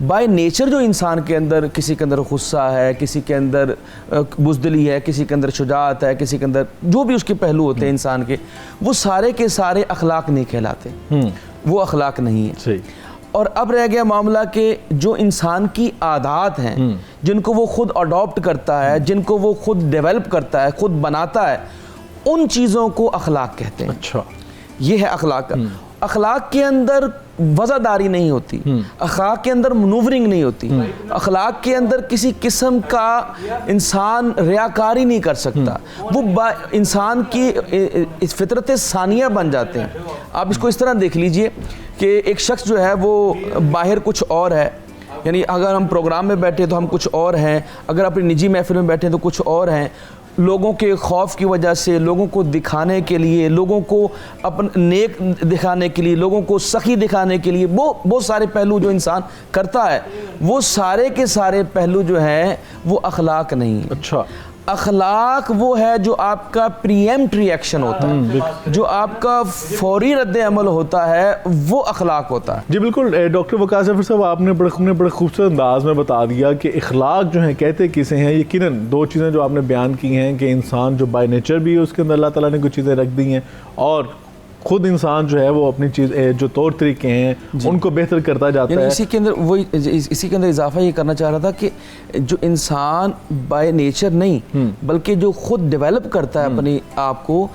By nature جو انسان کے اندر، کسی کے اندر غصہ ہے، کسی کے اندر بزدلی ہے، کسی کے اندر شجاعت ہے، کسی کے اندر جو بھی اس کے پہلو ہوتے ہیں انسان کے، وہ سارے کے سارے اخلاق نہیں کہلاتے، وہ اخلاق نہیں ہے. صحیح. اور اب رہ گیا معاملہ کہ جو انسان کی عادات ہیں جن کو وہ خود اڈاپٹ کرتا ہے، جن کو وہ خود ڈیولپ کرتا ہے، خود بناتا ہے، ان چیزوں کو اخلاق کہتے ہیں. اچھا، یہ ہے اخلاق. اخلاق کے اندر وزاداری نہیں ہوتی، اخلاق کے اندر منورنگ نہیں ہوتی، اخلاق کے اندر کسی قسم کا انسان ریاکاری نہیں کر سکتا. وہ انسان کی فطرت ثانیہ بن جاتے ہیں. آپ اس کو اس طرح دیکھ لیجئے کہ ایک شخص جو ہے وہ باہر کچھ اور ہے، یعنی اگر ہم پروگرام میں بیٹھے تو ہم کچھ اور ہیں، اگر اپنی نجی محفل میں بیٹھے تو کچھ اور ہیں. لوگوں کے خوف کی وجہ سے، لوگوں کو دکھانے کے لیے، لوگوں کو اپنے نیک دکھانے کے لیے، لوگوں کو سخی دکھانے کے لیے بہت سارے پہلو جو انسان کرتا ہے، وہ سارے کے سارے پہلو جو ہیں وہ اخلاق نہیں. اچھا. اخلاق وہ ہے جو آپ کا پری ایمپٹ ری ایکشن ہوتا ہے، جو آپ کا فوری رد عمل ہوتا ہے، وہ اخلاق ہوتا ہے. جی بالکل. ڈاکٹر وقار ظفر صاحب، آپ نے بڑے خوبصورت انداز میں بتا دیا کہ اخلاق جو ہیں کہتے کسے ہیں. یقیناً دو چیزیں جو آپ نے بیان کی ہیں کہ انسان جو بائی نیچر بھی ہے اس کے اندر اللہ تعالیٰ نے کچھ چیزیں رکھ دی ہیں، اور خود انسان جو ہے وہ اپنی چیز جو طور طریقے ہیں ان کو بہتر کرتا جاتا ہے. اسی کے اندر وہی اسی کے اندر اضافہ یہ کرنا چاہ رہا تھا کہ جو انسان بائی نیچر نہیں بلکہ جو خود ڈیولپ کرتا ہے اپنے آپ کو،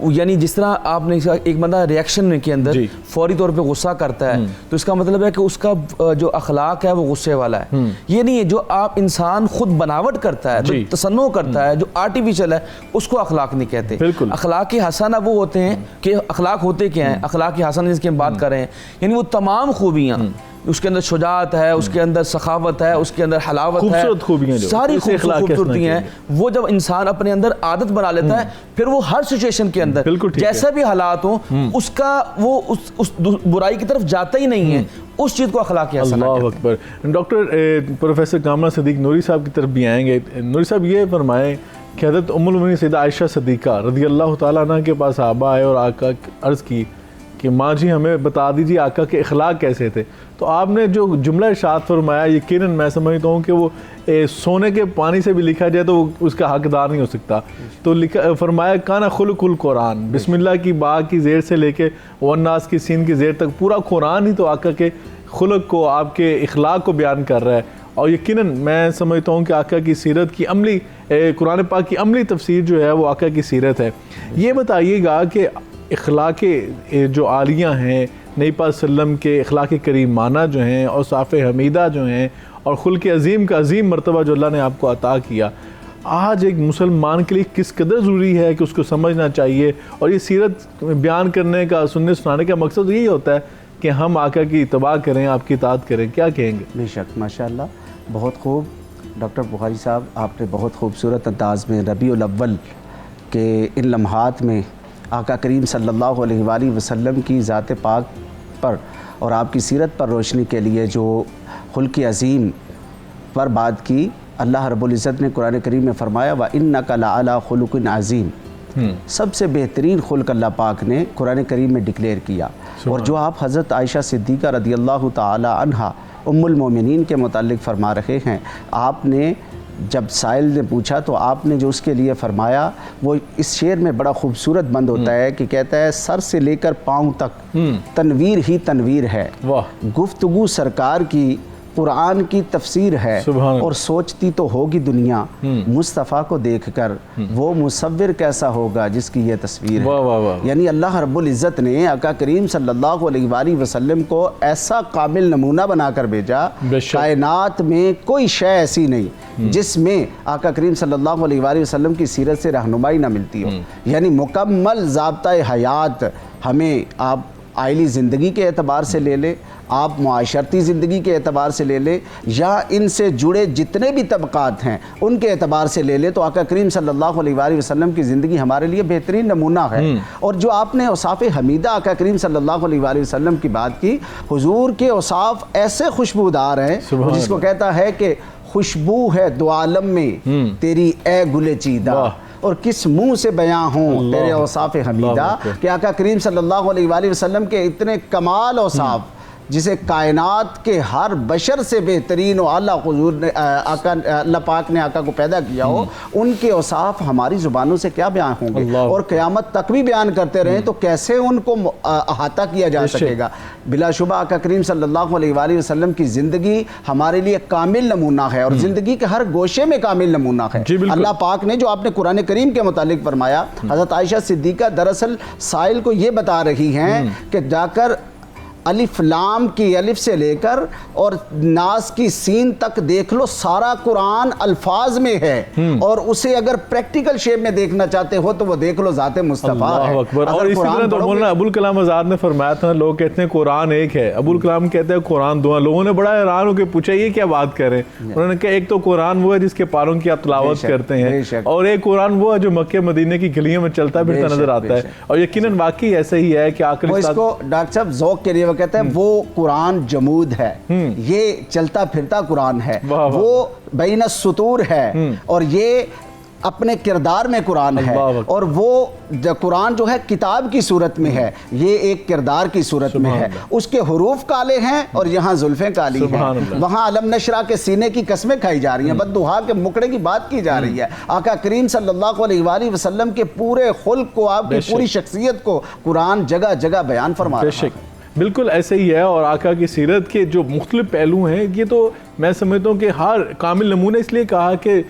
یعنی جس طرح آپ نے ایک بندہ ریئیکشن کے اندر فوری طور پہ غصہ کرتا ہے تو اس کا مطلب ہے کہ اس کا جو اخلاق ہے وہ غصے والا ہے. یہ نہیں ہے جو آپ انسان خود بناوٹ کرتا ہے، جو تصنع کرتا ہے، جو آرٹیفیشل ہے، اس کو اخلاق نہیں کہتے. اخلاق حسنہ وہ ہوتے ہیں کہ اخلاق ہوتے کیا ہیں؟ اخلاق حسنہ جس کی ہم بات کر رہے ہیں یعنی وہ تمام خوبیاں، اس کے اندر شجاعت ہے، اس کے اندر سخاوت ہے، اس کے اندر حلاوت ہے، ساری خوبصورتی ہیں. وہ جب انسان اپنے اندر عادت بنا لیتا ہے پھر وہ ہر سچویشن کے اندر جیسا بھی حالات ہوں اس کا وہ اس برائی کی طرف جاتا ہی نہیں ہے. اس چیز کو اخلاق حسنہ کہتے ہیں. اللہ اکبر. ڈاکٹر پروفیسر کامران صدیق نوری صاحب کی طرف بھی آئیں گے. نوری صاحب یہ فرمائیں کہ حضرت ام المؤمنین سیدہ عائشہ صدیقہ رضی اللہ تعالیٰ عنہ کے پاس صحابہ آئے اور آقا عرض کی کہ ماں جی ہمیں بتا دیجیے آقا کے اخلاق کیسے تھے. تو آپ نے جو جملہ ارشاد فرمایا یقیناً میں سمجھتا ہوں کہ وہ سونے کے پانی سے بھی لکھا جائے تو وہ اس کا حقدار نہیں ہو سکتا. تو فرمایا کانا خلق القرآن، بسم اللہ کی با کی زیر سے لے کے والناس کی سین کی زیر تک پورا قرآن ہی تو آقا کے خلق کو، آپ کے اخلاق کو بیان کر رہا ہے. اور یقیناً میں سمجھتا ہوں کہ آقا کی سیرت کی عملی، قرآن پاک کی عملی تفسیر جو ہے وہ آقا کی سیرت ہے. یہ بتائیے گا کہ اخلاق جو عالیہ ہیں نبی پاک صلی اللہ علیہ وسلم کے اخلاق کریمانہ جو ہیں، اوصاف حمیدہ جو ہیں، اور خلق عظیم کا عظیم مرتبہ جو اللہ نے آپ کو عطا کیا، آج ایک مسلمان کے لیے کس قدر ضروری ہے کہ اس کو سمجھنا چاہیے. اور یہ سیرت بیان کرنے کا، سننے سنانے کا مقصد یہی ہوتا ہے کہ ہم آقا کی اتباع کریں، آپ کی اطاعت کریں. کیا کہیں گے؟ بے شک، ماشاءاللہ بہت خوب. ڈاکٹر بخاری صاحب آپ نے بہت خوبصورت انداز میں ربیع الاول کے ان لمحات میں آقا کریم صلی اللہ علیہ وآلہ وسلم کی ذات پاک پر اور آپ کی سیرت پر روشنی کے لیے جو خلق عظیم پر بات کی. اللہ رب العزت نے قرآن کریم میں فرمایا وَإِنَّكَ لَعَلَىٰ خُلُقٍ عَظِيمٍ. سب سے بہترین خلق اللہ پاک نے قرآن کریم میں ڈکلیئر کیا. اور جو آپ حضرت عائشہ صدیقہ رضی اللہ تعالی عنہا ام المومنین کے متعلق فرما رہے ہیں، آپ نے جب سائل نے پوچھا تو آپ نے جو اس کے لیے فرمایا وہ اس شعر میں بڑا خوبصورت بند ہوتا ہے کہ کہتا ہے سر سے لے کر پاؤں تک تنویر ہی تنویر ہے، گفتگو سرکار کی قرآن کی تفسیر ہے، اور سوچتی تو ہوگی دنیا مصطفیٰ کو دیکھ کر وہ مصور کیسا ہوگا جس کی یہ تصویر ہے. یعنی اللہ رب العزت نے آقا کریم صلی اللہ علیہ وآلہ وسلم کو ایسا کامل نمونہ بنا کر بھیجا، کائنات میں کوئی شے ایسی نہیں جس میں آقا کریم صلی اللہ علیہ وآلہ وسلم کی سیرت سے رہنمائی نہ ملتی ہو. یعنی مکمل ضابطۂ حیات ہمیں آپ آئلی زندگی کے اعتبار سے لے لیں، آپ معاشرتی زندگی کے اعتبار سے لے لیں، یا ان سے جڑے جتنے بھی طبقات ہیں ان کے اعتبار سے لے لیں، تو آقا کریم صلی اللہ علیہ وآلہ وسلم کی زندگی ہمارے لیے بہترین نمونہ ہے. اور جو آپ نے اوصاف حمیدہ آقا کریم صلی اللہ علیہ وآلہ وسلم کی بات کی، حضور کے اوصاف ایسے خوشبودار ہیں جس کو کہتا ہے کہ خوشبو ہے دو عالم میں تیری اے گل چیدہ، اور کس منہ سے بیاں ہوں تیرے اوصاف حمیدہ. کہ آقا کریم صلی اللہ علیہ وآلہ وسلم کے اتنے کمال اوصاف جسے کائنات کے ہر بشر سے بہترین و اعلیٰ حضور نے آقا اللہ پاک نے آقا کو پیدا کیا ہو، ان کے اوصاف ہماری زبانوں سے کیا بیان ہوں گے، اور قیامت تک بھی بیان کرتے رہیں تو کیسے ان کو احاطہ کیا جا سکے گا۔ بلا شبہ آقا کریم صلی اللہ علیہ وآلہ وسلم کی زندگی ہمارے لیے کامل نمونہ ہے، اور زندگی کے ہر گوشے میں کامل نمونہ ہے۔ اللہ پاک نے جو آپ نے قرآن کریم کے متعلق فرمایا، حضرت عائشہ صدیقہ دراصل سائل کو یہ بتا رہی ہیں کہ جا کر الف لام کی الف سے لے کر اور ناس کی سین تک دیکھ لو، سارا قرآن الفاظ میں ہے، اور اسے اگر پریکٹیکل شیپ میں دیکھنا چاہتے ہو تو وہ دیکھ لو ذات مصطفیٰ ہے۔ اللہ اکبر۔ اور اسی طرح تو مولانا ابوالکلام آزاد نے فرمایا تھا، لوگ کہتے ہیں قرآن ایک ہے، ابوالکلام کہتے ہیں قرآن دو ہیں۔ لوگوں نے بڑا حیران ہو کے پوچھا یہ کیا بات کر رہے ہیں؟ انہوں نے کہا ایک تو قرآن وہ ہے جس کے پاروں کی آپ تلاوت کرتے ہیں، اور ایک قرآن وہ ہے جو مکہ مدینے کی گلیوں میں چلتا پھرتا نظر آتا ہے، اور یقیناً واقعی ایسا ہی ہے کہ آخر اس کو ڈاکٹر صاحب ذوق کے لیے وہ کہتے ہیں وہ قرآن جمود ہے، یہ چلتا پھرتا قرآن ہے، وہ بین السطور ہے، اور یہ اپنے کردار میں قرآن ہے، اور وہ قرآن جو ہے کتاب کی صورت میں ہے، یہ ایک کردار کی صورت میں ہے۔ اس کے حروف کالے ہیں اور یہاں زلفیں کالی ہیں، وہاں علم نشرہ کے سینے کی قسمیں کھائی جا رہی ہیں، بددعا کے مکڑے کی بات کی جا رہی ہے۔ آقا کریم صلی اللہ علیہ وآلہ وسلم کے پورے خلق کو، آپ کی پوری شخصیت کو قرآن جگہ جگہ بیان فرما رہا ہے۔ بالکل ایسے ہی ہے، اور آقا کی سیرت کے جو مختلف پہلو ہیں یہ تو میں سمجھتا ہوں کہ ہر کامل نمونہ، اس لیے کہا کہ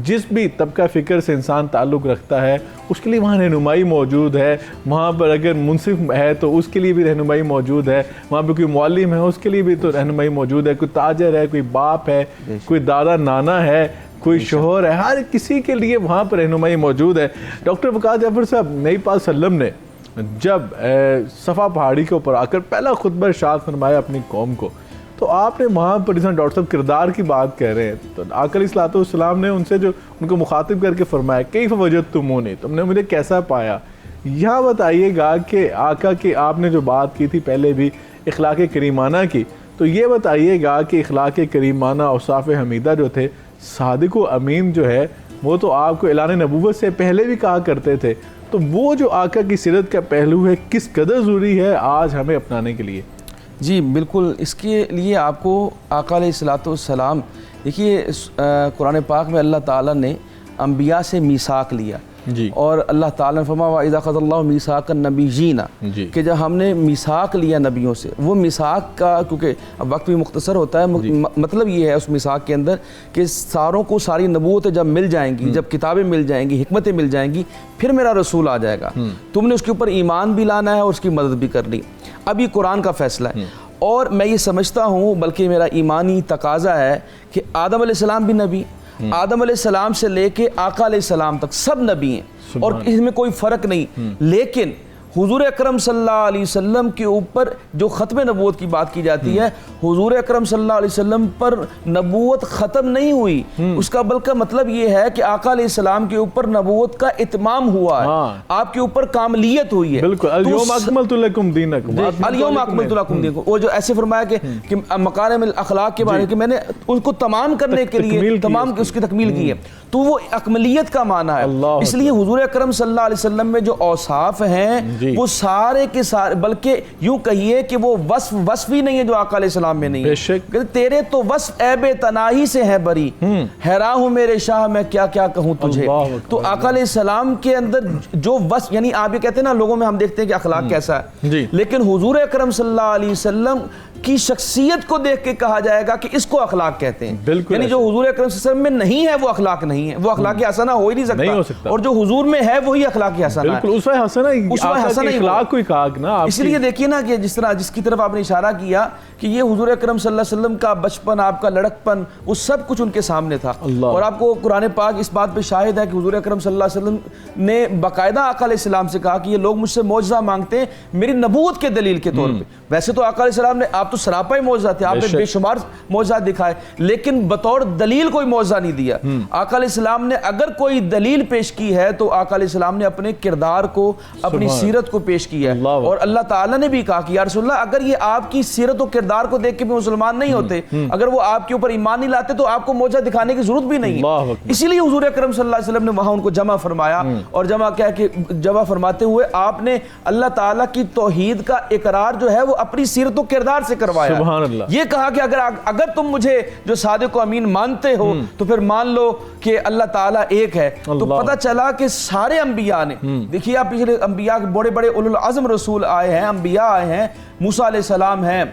جس بھی طبقہ فکر سے انسان تعلق رکھتا ہے اس کے لیے وہاں رہنمائی موجود ہے، وہاں پر اگر منصف ہے تو اس کے لیے بھی رہنمائی موجود ہے، وہاں پہ کوئی معلم ہے اس کے لیے بھی تو رہنمائی موجود ہے، کوئی تاجر ہے، کوئی باپ ہے، کوئی دادا نانا ہے، کوئی شوہر ہے، ہر کسی کے لیے وہاں پر رہنمائی موجود ہے۔ ڈاکٹر وقار جعفر صاحب، نبی پاک صلی اللہ علیہ وسلم نے جب صفا پہاڑی کے اوپر آ کر پہلا خطبہ ارشاد فرمایا اپنی قوم کو، تو آپ نے وہاں پر جس طرح ڈاکٹر صاحب کردار کی بات کہہ رہے ہیں، تو آقا علیہ الصلوۃ والسلام نے ان سے جو ان کو مخاطب کر کے فرمایا کیف وجدتمونی، تم نے مجھے کیسا پایا؟ یہاں بتائیے گا کہ آقا کی آپ نے جو بات کی تھی پہلے بھی اخلاق کریمانہ کی، تو یہ بتائیے گا کہ اخلاق کریمانہ اوصاف حمیدہ جو تھے، صادق و امین جو ہے وہ تو آپ کو اعلان نبوت سے پہلے بھی کہا کرتے تھے، تو وہ جو آقا کی سیرت کا پہلو ہے کس قدر ضروری ہے آج ہمیں اپنانے کے لیے؟ جی بالکل، اس کے لیے آپ کو آقا علیہ الصلوۃ والسلام، دیکھیے قرآن پاک میں اللہ تعالیٰ نے انبیاء سے میثاق لیا، اور اللہ تعالیٰ نے فرمایا وَإِذَا أَخَذَ اللَّهُ مِيثَاقَ النَّبِيِّينَ، کہ جب ہم نے میثاق لیا نبیوں سے، وہ میثاق کا کیونکہ اب وقت بھی مختصر ہوتا ہے، مطلب یہ ہے اس میثاق کے اندر کہ ساروں کو ساری نبوتیں جب مل جائیں گی، جب کتابیں مل جائیں گی، حکمتیں مل جائیں گی، پھر میرا رسول آ جائے گا، تم نے اس کے اوپر ایمان بھی لانا ہے اور اس کی مدد بھی کرنی۔ اب یہ قرآن کا فیصلہ ہے، اور میں یہ سمجھتا ہوں بلکہ میرا ایمانی تقاضا ہے کہ آدم علیہ السلام بھی نبی، آدم علیہ السلام سے لے کے آقا علیہ السلام تک سب نبی ہیں، اور اس میں کوئی فرق نہیں، لیکن حضور اکرم صلی اللہ علیہ وسلم کے اوپر جو ختم نبوت کی بات کی جاتی ہے، حضور اکرم صلی اللہ علیہ وسلم پر نبوت ختم نہیں ہوئی، اس کا بلکہ مطلب یہ ہے کہ آقا علیہ السلام کے اوپر نبوت کا اتمام ہوا ہے، آپ کے اوپر کاملیت ہوئی ہے۔ بالکل، الیوم اکملت لکم دینکم، الیوم اکملت لکم دینکم، وہ جو ایسے فرمایا کہ مکارم الاخلاق کے بارے کہ میں نے ان کو تمام کرنے کے لیے تمام اس کی تکمیل کی ہے، تو وہ اکملیت کا معنی ہے۔ اس لیے حضور اکرم صلی اللہ علیہ وسلم میں جو اوصاف ہیں وہ سارے کے سارے، بلکہ یوں کہیے کہ وہ وصف ہی نہیں ہے جو آقا علیہ السلام میں نہیں ہے، تیرے تو وصف عیب تناہی سے ہے بری، حیران ہوں میرے شاہ میں کیا کیا کہوں تجھے۔ تو آقا علیہ السلام کے اندر جو وصف، یعنی آپ یہ کہتے ہیں نا لوگوں میں ہم دیکھتے ہیں کہ اخلاق کیسا ہے، لیکن حضور اکرم صلی اللہ علیہ وسلم کی شخصیت کو دیکھ کے کہا جائے گا کہ اس کو اخلاق کہتے ہیں، یعنی جو حضور اکرم صلی اللہ علیہ وسلم میں نہیں ہے وہ اخلاق نہیں ہے، وہ اخلاق حسنہ ہو ہی نہیں سکتا، اور جو حضور میں ہے وہی اخلاق حسنہ ہے۔ بالکل، اسوہ حسنہ اخلاق کوئی کہا نا، اس لیے دیکھیے نا کہ جس کی طرف آپ نے اشارہ کیا کہ یہ حضور اکرم صلی اللہ علیہ وسلم کا بچپن، آپ کا لڑکپن، وہ سب کچھ ان کے سامنے تھا، اور آپ کو قرآن پاک اس بات پہ شاہد ہے کہ حضور اکرم صلی اللہ علیہ وسلم نے باقاعدہ آقا علیہ السلام سے کہا کہ یہ لوگ مجھ سے معجزہ مانگتے ہیں میری نبوت کے دلیل کے طور پہ۔ ویسے تو آقا علیہ السلام نے، آپ تو سراپا ہی معجزہ تھے، آپ نے بے شمار معجزات دکھائے، لیکن بطور دلیل کوئی معجزہ نہیں دیا۔ آقا علیہ السلام نے اگر کوئی دلیل پیش کی ہے تو آقا علیہ السلام نے اپنے کردار کو، اپنی سیرت کو پیش کیا ہے، اور اللہ تعالیٰ نے بھی کہا کہ یا رسول اللہ اگر یہ آپ کی سیرت و کردار کو دیکھ کے بھی مسلمان نہیں ہوتے، اگر وہ آپ کے اوپر ایمان نہیں لاتے تو آپ کو معجزہ دکھانے کی ضرورت بھی نہیں ہے۔ اسی لیے حضور اکرم صلی اللہ علیہ وسلم نے وہاں ان کو جمع فرمایا، اور جمع فرماتے ہوئے آپ نے اللہ تعالیٰ کی توحید کا اقرار جو ہے وہ اپنی سیرت و کردار سے کروایا. سبحان اللہ. یہ کہا کہ اگر تم مجھے جو صادق و امین مانتے ہو تو پھر مان لو کہ اللہ تعالیٰ ایک ہے. تو پتہ چلا کہ سارے انبیاء نے, دیکھیے آپ پچھلے انبیاء کے بڑے بڑے اولو العزم رسول آئے ہیں, انبیاء آئے ہیں, موسیٰ علیہ السلام ہیں,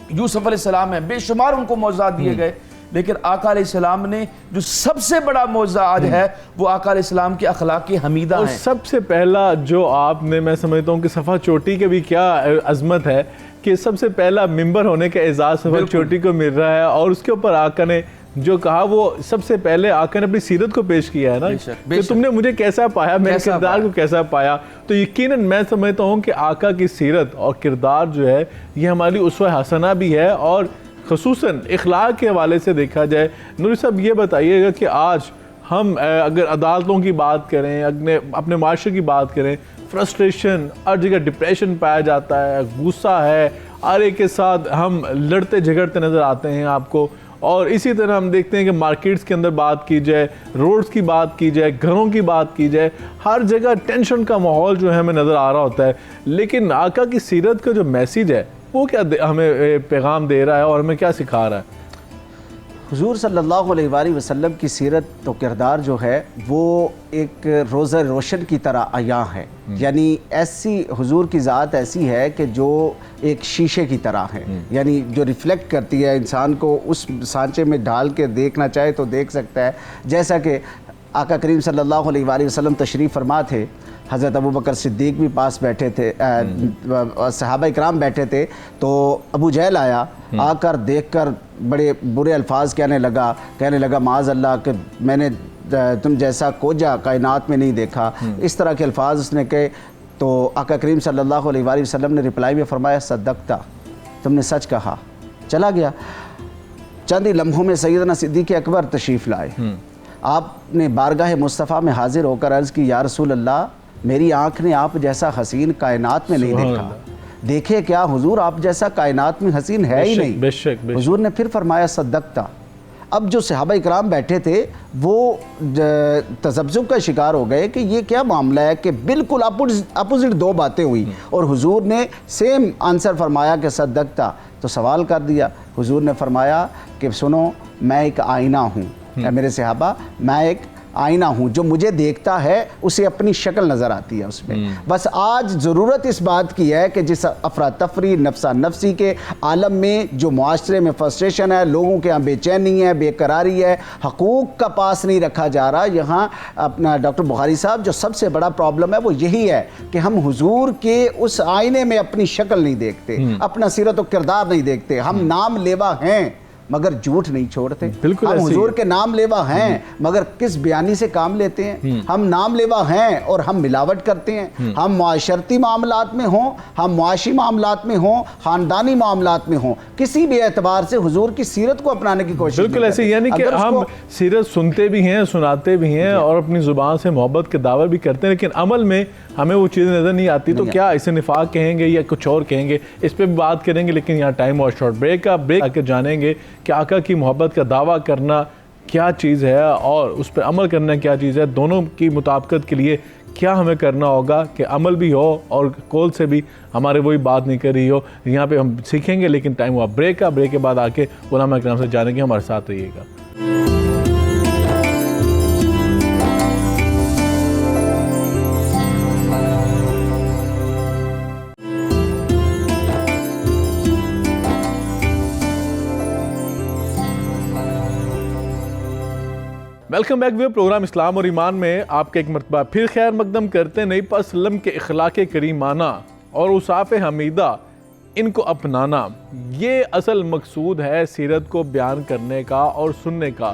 یوسف علیہ السلام ہیں, بے شمار ان کو معجزات دیے گئے, لیکن آقا علیہ السلام نے جو سب سے بڑا معجزہ آج ہے وہ آقا علیہ السلام کے اخلاق حمیدہ ہیں. اور سب سے پہلا جو آپ نے, میں سمجھتا ہوں کہ صفحہ چوٹی کے بھی کیا عظمت ہے کہ سب سے پہلا ممبر ہونے کا اعزاز صفحہ چوٹی کو مل رہا ہے, اور اس کے اوپر آقا نے جو کہا وہ سب سے پہلے آقا نے اپنی سیرت کو پیش کیا ہے نا, کہ تم نے مجھے کیسا پایا, میرے کردار کو کیسا پایا. تو یقیناً میں سمجھتا ہوں کہ آقا کی سیرت اور کردار جو ہے یہ ہماری اسوہ حسنہ بھی ہے, اور خصوصاً اخلاق کے حوالے سے دیکھا جائے. نوری صاحب یہ بتائیے گا کہ آج ہم اگر عدالتوں کی بات کریں, اپنے معاشرے کی بات کریں, فرسٹریشن, ہر جگہ ڈپریشن پایا جاتا ہے, غصہ ہے, ہر ایک کے ساتھ ہم لڑتے جھگڑتے نظر آتے ہیں آپ کو. اور اسی طرح ہم دیکھتے ہیں کہ مارکیٹس کے اندر بات کی جائے, روڈز کی بات کی جائے, گھروں کی بات کی جائے, ہر جگہ ٹینشن کا ماحول جو ہے ہمیں نظر آ رہا ہوتا ہے. لیکن آقا کی سیرت کا جو میسیج ہے وہ کیا ہمیں پیغام دے رہا ہے اور ہمیں کیا سکھا رہا ہے؟ حضور صلی اللہ علیہ وآلہ وسلم کی سیرت تو کردار جو ہے وہ ایک روزہ روشن کی طرح عیاں ہے. یعنی ایسی حضور کی ذات ایسی ہے کہ جو ایک شیشے کی طرح ہے, یعنی جو ریفلیکٹ کرتی ہے, انسان کو اس سانچے میں ڈال کے دیکھنا چاہے تو دیکھ سکتا ہے. جیسا کہ آقا کریم صلی اللہ علیہ وآلہ وسلم تشریف فرما تھے, حضرت ابوبکر صدیق بھی پاس بیٹھے تھے, صحابہ اکرام بیٹھے تھے, تو ابو جہل آیا, آ کر دیکھ کر بڑے برے الفاظ کہنے لگا معاذ اللہ کہ میں نے تم جیسا کوجا کائنات میں نہیں دیکھا. اس طرح کے الفاظ اس نے کہے. تو آقا کریم صلی اللہ علیہ وآلہ وسلم نے رپلائی میں فرمایا صدقتا, تم نے سچ کہا. چلا گیا. چند ہی لمحوں میں سیدنا صدیق اکبر تشریف لائے. آپ نے بارگاہ مصطفیٰ میں حاضر ہو کر عرض کی, یا رسول اللہ, میری آنکھ نے آپ جیسا حسین کائنات میں نہیں دیکھا. دیکھے کیا حضور, آپ جیسا کائنات میں حسین ہے ہی نہیں. بے شک. حضور نے پھر فرمایا صدقتا. اب جو صحابہ اکرام بیٹھے تھے وہ تذبذب کا شکار ہو گئے کہ یہ کیا معاملہ ہے کہ بالکل اپوزٹ دو باتیں ہوئی, اور حضور نے سیم آنسر فرمایا کہ صدقتا. تو سوال کر دیا. حضور نے فرمایا کہ سنو, میں ایک آئینہ ہوں, میرے صحابہ, میں ایک آئینہ ہوں, جو مجھے دیکھتا ہے اسے اپنی شکل نظر آتی ہے اس میں. بس آج ضرورت اس بات کی ہے کہ جس افراتفری نفسا نفسی کے عالم میں جو معاشرے میں فرسٹریشن ہے, لوگوں کے یہاں بے چینی ہے, بے قراری ہے, حقوق کا پاس نہیں رکھا جا رہا, یہاں اپنا ڈاکٹر بخاری صاحب جو سب سے بڑا پرابلم ہے وہ یہی ہے کہ ہم حضور کے اس آئینے میں اپنی شکل نہیں دیکھتے, اپنا سیرت و کردار نہیں دیکھتے. ہم نام لیوا ہیں مگر جھوٹ نہیں چھوڑتے. ہم حضور کے نام لیوا ہیں مگر کس بیانی سے کام لیتے ہیں. ہم نام لیوا ہیں اور ہم ملاوٹ کرتے ہیں. ہم معاشرتی معاملات میں ہوں, ہم معاشی معاملات میں ہوں, خاندانی معاملات میں ہوں, کسی بھی اعتبار سے حضور کی سیرت کو اپنانے کی کوشش بالکل ایسے, یعنی کہ ہم سیرت سنتے بھی ہیں, سناتے بھی ہیں, اور اپنی زبان سے محبت کے دعوے بھی کرتے ہیں, لیکن عمل میں ہمیں وہ چیزیں نظر نہیں آتی. تو کیا اسے نفاق کہیں گے یا کچھ اور کہیں گے, اس پہ بھی بات کریں گے. لیکن یہاں ٹائم اور شارٹ بریک کا بریک آ کے جانیں گے کہ آقا کی محبت کا دعویٰ کرنا کیا چیز ہے اور اس پہ عمل کرنا کیا چیز ہے. دونوں کی مطابقت کے لیے کیا ہمیں کرنا ہوگا کہ عمل بھی ہو اور قول سے بھی ہمارے وہی بات نہیں کر رہی ہو. یہاں پہ ہم سیکھیں گے, لیکن ٹائم ہوا بریک کا. بریک کے بعد آ کے علماء اکرام سے جانیں گے. ہمارے ساتھ رہیے گا. Welcome back. پروگرام اسلام اور ایمان میں آپ کے ایک مرتبہ پھر خیر مقدم کرتے. نبی پاک صلی اللہ علیہ وسلم کے اخلاق کریمانہ اور اوصاف حمیدہ ان کو اپنانا, یہ اصل مقصود ہے سیرت کو بیان کرنے کا اور سننے کا.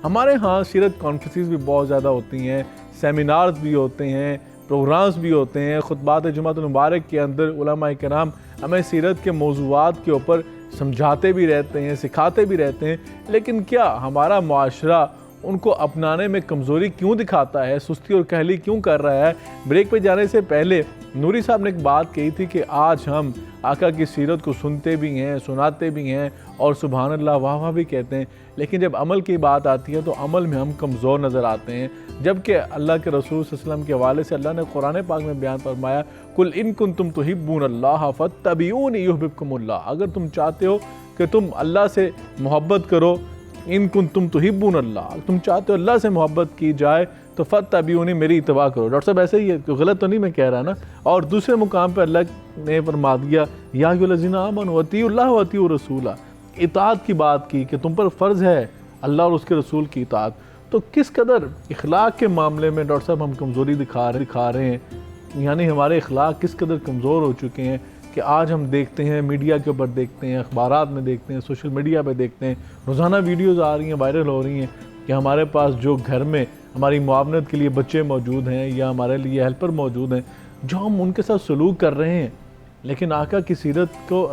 ہمارے ہاں سیرت کانفرنسز بھی بہت زیادہ ہوتی ہیں, سیمینارز بھی ہوتے ہیں, پروگرامز بھی ہوتے ہیں. خطبات جمعۃ المبارک کے اندر علماء کرام ہمیں سیرت کے موضوعات کے اوپر سمجھاتے بھی رہتے ہیں, سکھاتے بھی رہتے ہیں. لیکن کیا ہمارا معاشرہ ان کو اپنانے میں کمزوری کیوں دکھاتا ہے, سستی اور کہلی کیوں کر رہا ہے؟ بریک پہ جانے سے پہلے نوری صاحب نے ایک بات کہی تھی کہ آج ہم آقا کی سیرت کو سنتے بھی ہیں، سناتے بھی ہیں اور سبحان اللہ واہ واہ بھی کہتے ہیں، لیکن جب عمل کی بات آتی ہے تو عمل میں ہم کمزور نظر آتے ہیں، جبکہ اللہ کے رسول صلی اللہ علیہ وسلم کے حوالے سے اللہ نے قرآن پاک میں بیان فرمایا قُلْ إِن كُنْتُمْ تُحِبُّونَ اللَّهَ فَاتَّبِعُونِي يُحْبِبْكُمُ اللَّهُ، اگر تم چاہتے ہو کہ تم اللہ سے محبت کرو، ان کنتم تحبون اللہ، تم چاہتے ہو اللہ سے محبت کی جائے تو فاتبعونی، میری اتباع کرو۔ ڈاکٹر صاحب ایسے ہی ہے، غلط تو نہیں میں کہہ رہا نا؟ اور دوسرے مقام پہ اللہ نے فرما دیا یا ایھا الذین آمنوا اطیعوا اللہ واطیعوا الرسول، اطاعت کی بات کی کہ تم پر فرض ہے اللہ اور اس کے رسول کی اطاعت۔ تو کس قدر اخلاق کے معاملے میں ڈاکٹر صاحب ہم کمزوری دکھا رہے ہیں، یعنی ہمارے اخلاق کس قدر کمزور ہو چکے ہیں کہ آج ہم دیکھتے ہیں، میڈیا کے اوپر دیکھتے ہیں، اخبارات میں دیکھتے ہیں، سوشل میڈیا پہ دیکھتے ہیں، روزانہ ویڈیوز آ رہی ہیں، وائرل ہو رہی ہیں کہ ہمارے پاس جو گھر میں ہماری معاونت کے لیے بچے موجود ہیں یا ہمارے لیے ہیلپر موجود ہیں، جو ہم ان کے ساتھ سلوک کر رہے ہیں، لیکن آقا کی سیرت کو